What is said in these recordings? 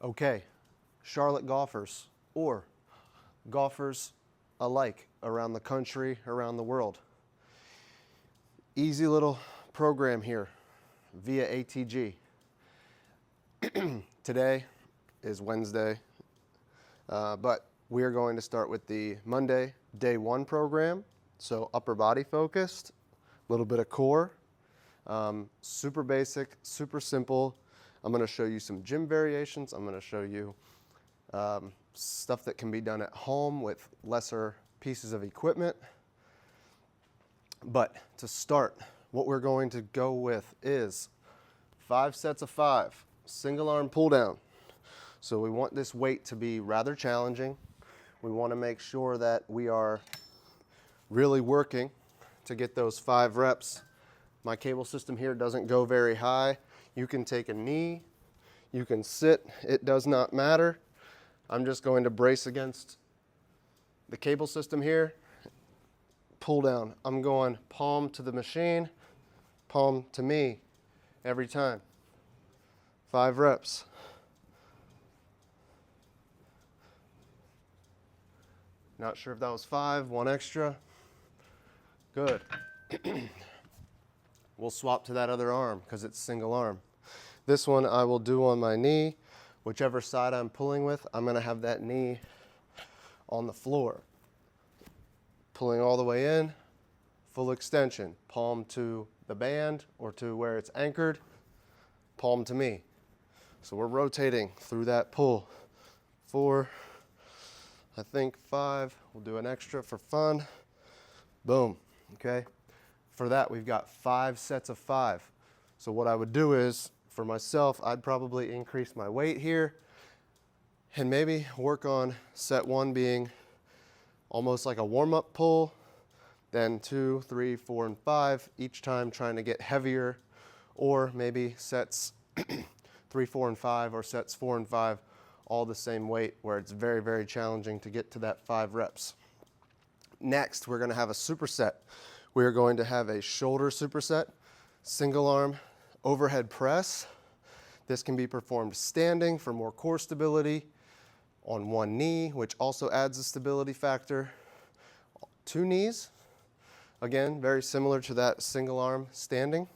Okay, Charlotte golfers or golfers alike around the country, around the world. Easy little program here via ATG. Today is Wednesday, but we are going to start with the Monday day one program. So upper body focused, a little bit of core, super basic, super simple. I'm going to show you some gym variations. I'm going to show you stuff that can be done at home with lesser pieces of equipment. But to start, what we're going to go with is 5 sets of 5, single arm pull down. So we want this weight to be rather challenging. We want to make sure that we are really working to get those 5 reps. My cable system here doesn't go very high. You can take a knee, you can sit, it does not matter. I'm just going to brace against the cable system here, pull down. I'm going palm to the machine, palm to me every time. 5 reps. Not sure if that was 5, 1 extra. Good. We'll swap to that other arm because it's single arm. This one I will do on my knee. Whichever side I'm pulling with, I'm going to have that knee on the floor. Pulling all the way in, full extension. Palm to the band or to where it's anchored, palm to me. So we're rotating through that pull. 4, I think 5. We'll do an extra for fun. Boom, okay? For that, we've got 5 sets of 5. So what I would do is, for myself, I'd probably increase my weight here and maybe work on set 1 being almost like a warm-up pull, then 2, 3, 4, and 5, each time trying to get heavier, or maybe sets 3, 4, and 5, or sets 4 and 5, all the same weight, where it's very, very challenging to get to that 5 reps. Next, we're going to have a superset. We are going to have a shoulder superset, single arm overhead press. This can be performed standing for more core stability, on one knee, which also adds a stability factor. 2 knees, again, very similar to that single arm standing.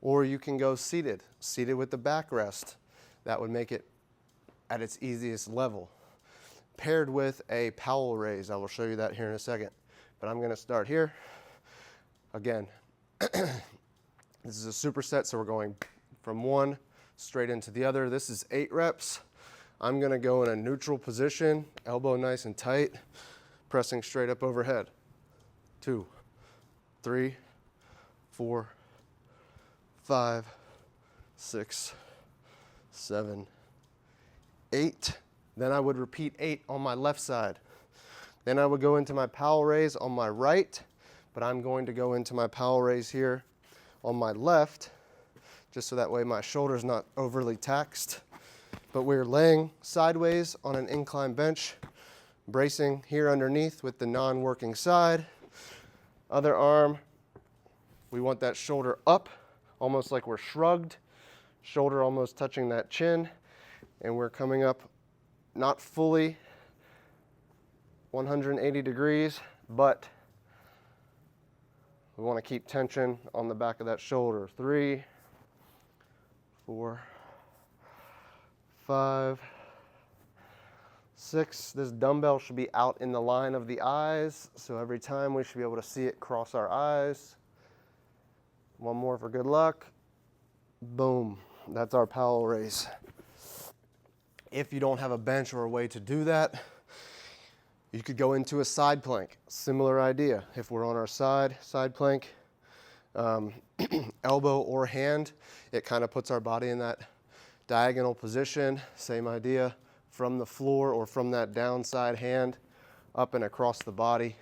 Or you can go seated with the backrest. That would make it at its easiest level. Paired with a Powell raise. I will show you that here in a second. But I'm going to start here. Again, this is a superset, so we're going from one straight into the other. This is 8 reps. I'm going to go in a neutral position, elbow nice and tight, pressing straight up overhead. 2, 3, 4, 5, 6, 7, 8. Then I would repeat 8 on my left side. Then I would go into my Powell raise on my right, but I'm going to go into my Powell raise here on my left, just so that way my shoulder's not overly taxed. But we're laying sideways on an incline bench, bracing here underneath with the non-working side. Other arm, we want that shoulder up, almost like we're shrugged, shoulder almost touching that chin, and we're coming up not fully 180 degrees, but we want to keep tension on the back of that shoulder. 3, 4, 5, 6. This dumbbell should be out in the line of the eyes, so every time we should be able to see it cross our eyes. 1 more for good luck. Boom. That's our Powell raise. If you don't have a bench or a way to do that, you could go into a side plank. Similar idea. If we're on our side plank, elbow or hand, it kind of puts our body in that diagonal position. Same idea, from the floor or from that downside hand up and across the body.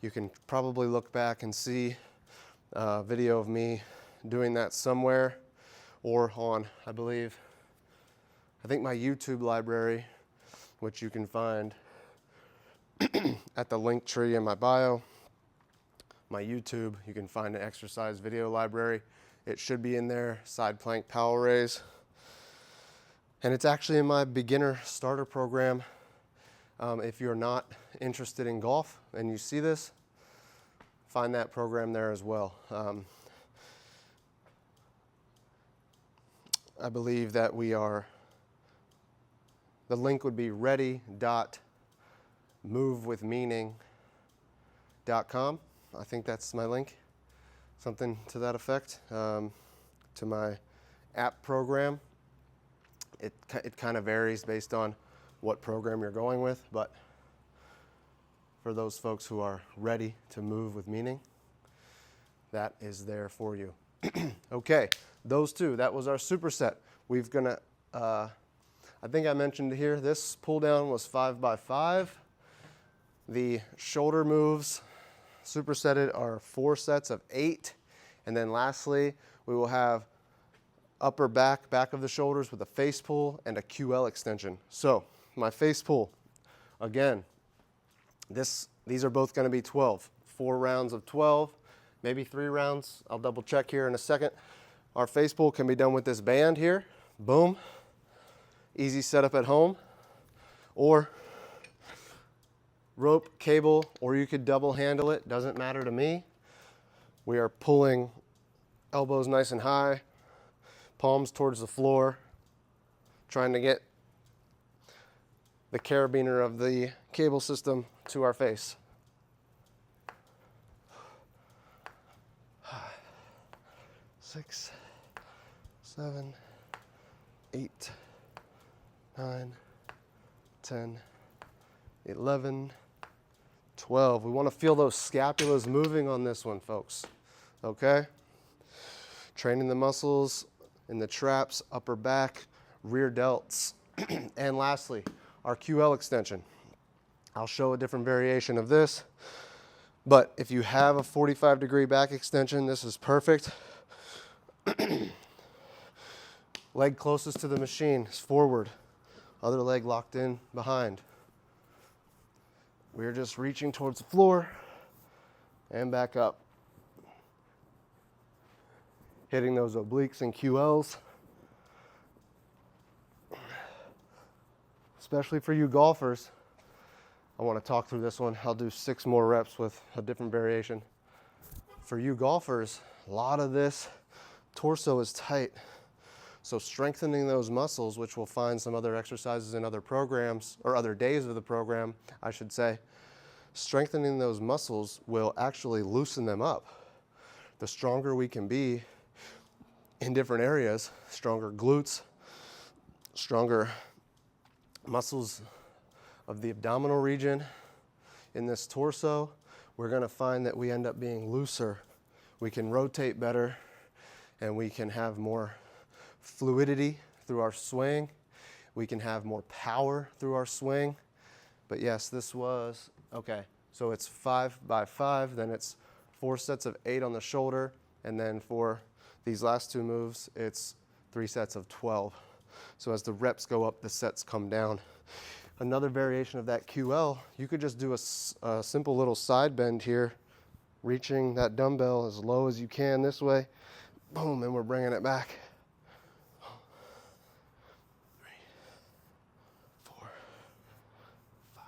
You can probably look back and see a video of me doing that somewhere, or on, I think my YouTube library, which you can find at the link tree in my bio. My YouTube, you can find an exercise video library. It should be in there, side plank Powell raise. And it's actually in my beginner starter program. If you're not interested in golf and you see this, find that program there as well. I believe that the link would be ready.movewithmeaning.com. I think that's my link, something to that effect, to my app program. It kind of varies based on what program you're going with, but for those folks who are ready to move with meaning, that is there for you. Okay, those two, that was our superset. I think I mentioned here, this pull down was 5x5. The shoulder moves supersetted are 4 sets of 8. And then lastly, we will have upper back of the shoulders with a face pull and a QL extension. So my face pull, again, these are both going to be 12. 4 rounds of 12, maybe 3 rounds. I'll double check here in a second. Our face pull can be done with this band here. Boom. Easy setup at home. Or rope, cable, or you could double handle it. Doesn't matter to me. We are pulling elbows nice and high, palms towards the floor, trying to get the carabiner of the cable system to our face. 6, 7, 8, 9, 10, 11, 12. We want to feel those scapulas moving on this one, folks. Okay? Training the muscles in the traps, upper back, rear delts. And lastly, our QL extension. I'll show a different variation of this, but if you have a 45-degree back extension, this is perfect. Leg closest to the machine is forward, other leg locked in behind. We're just reaching towards the floor and back up. Hitting those obliques and QLs. Especially for you golfers, I want to talk through this one. I'll do 6 more reps with a different variation. For you golfers, a lot of this torso is tight. So strengthening those muscles, which we'll find some other exercises in other programs, or other days of the program, I should say, strengthening those muscles will actually loosen them up. The stronger we can be in different areas, stronger glutes, stronger muscles of the abdominal region in this torso, we're going to find that we end up being looser. We can rotate better, and we can have more fluidity through our swing. We can have more power through our swing. But yes, this was, okay, so it's 5x5, then it's 4 sets of 8 on the shoulder, and then for these last 2 moves, it's 3 sets of 12. So as the reps go up, the sets come down. Another variation of that QL, you could just do a simple little side bend here, reaching that dumbbell as low as you can this way. Boom, and we're bringing it back. 3, 4, 5.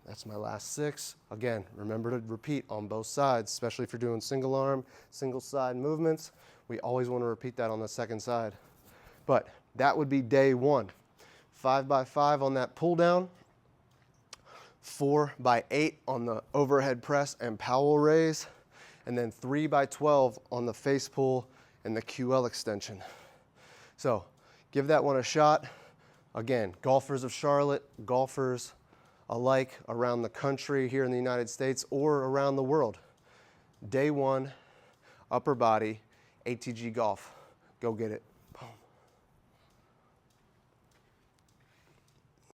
That's my last 6. Again, remember to repeat on both sides, especially if you're doing single arm, single side movements. We always want to repeat that on the second side. But that would be day 1. 5x5 on that pull down, 4x8 on the overhead press and Powell raise, and then 3x12 on the face pull and the QL extension. So give that one a shot. Again, golfers of Charlotte, golfers alike around the country here in the United States or around the world. Day 1, upper body, ATG golf. Go get it.